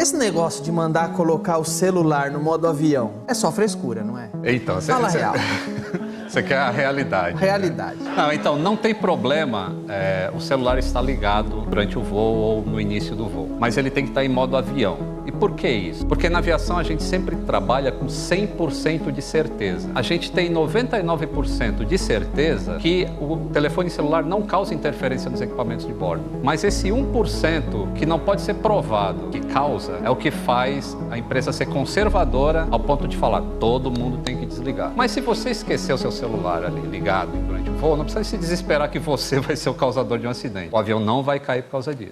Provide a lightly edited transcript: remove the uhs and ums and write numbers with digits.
Esse negócio de mandar colocar o celular no modo avião é só frescura, não é? Então, Fala real. Você quer a realidade. Realidade. Não, então, não tem problema o celular estar ligado durante o voo ou no início do voo. Mas ele tem que estar em modo avião. E por que isso? Porque na aviação a gente sempre trabalha com 100% de certeza. A gente tem 99% de certeza que o telefone celular não causa interferência nos equipamentos de bordo. Mas esse 1% que não pode ser provado que causa é o que faz a empresa ser conservadora ao ponto de falar todo mundo tem que desligar. Mas se você esquecer o seu celular ali ligado durante o voo, não precisa se desesperar que você vai ser o causador de um acidente. O avião não vai cair por causa disso.